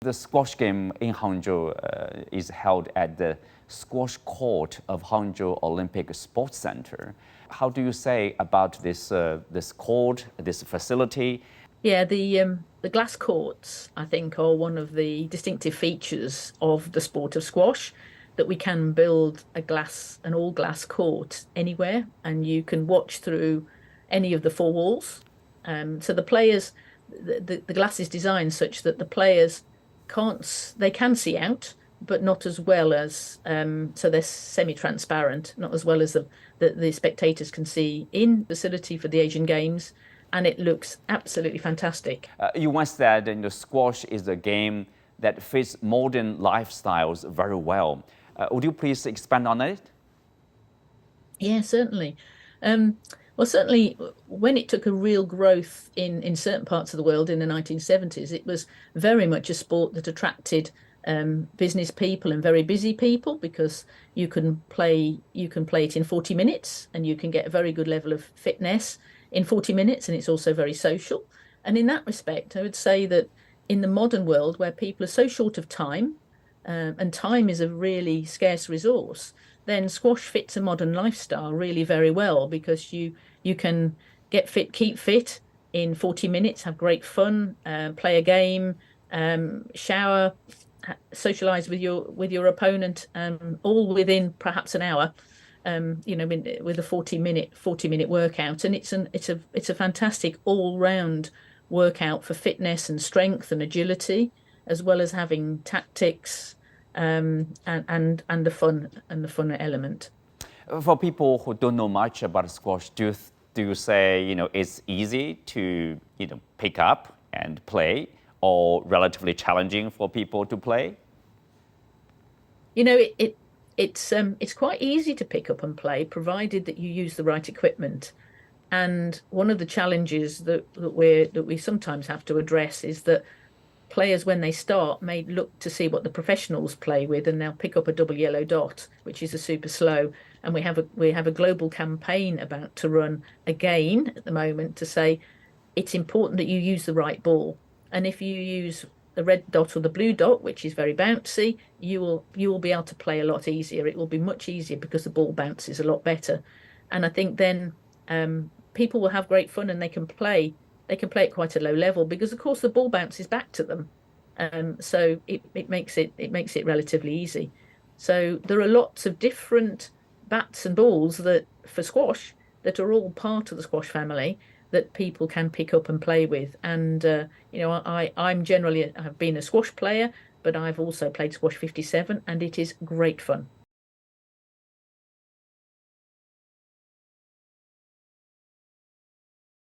The squash game in Hangzhou is held at the squash court of Hangzhou Olympic Sports Center. How do you say about this court, this facility? Yeah, the glass courts, I think, are one of the distinctive features of the sport of squash, that we can build an all glass court anywhere, and you can watch through any of the four walls. So the players, the glass is designed such that the players they can see out, but not as well as so they're semi-transparent, not as well as the spectators can see in the facility for the Asian Games, and it looks absolutely fantastic. You once said squash is a game that fits modern lifestyles very well. Would you please expand on it? Yeah, certainly. Well, certainly when it took a real growth in certain parts of the world in the 1970s, it was very much a sport that attracted business people and very busy people, because you can play it in 40 minutes and you can get a very good level of fitness in 40 minutes, and it's also very social. And in that respect, I would say that in the modern world, where people are so short of time, and time is a really scarce resource, then squash fits a modern lifestyle really very well, because you can get fit, keep fit in 40 minutes, have great fun, play a game, shower, socialize with your opponent, all within perhaps an hour. With a 40-minute workout, and it's a fantastic all-round workout for fitness and strength and agility, as well as having tactics, and the fun element. For people who don't know much about squash, do you say it's easy to pick up and play, or relatively challenging for people to play? It's quite easy to pick up and play, provided that you use the right equipment. And one of the challenges that we sometimes have to address is that players, when they start, may look to see what the professionals play with, and they'll pick up a double yellow dot, which is a super slow. And we have a global campaign about to run again at the moment to say it's important that you use the right ball. And if you use the red dot or the blue dot, which is very bouncy, you will be able to play a lot easier. It will be much easier because the ball bounces a lot better. And I think then people will have great fun, and they can play at quite a low level, because of course the ball bounces back to them. So it makes it relatively easy. So there are lots of different bats and balls that for squash are all part of the squash family, that people can pick up and play with. And I've been a squash player, but I've also played squash 57, and it is great fun.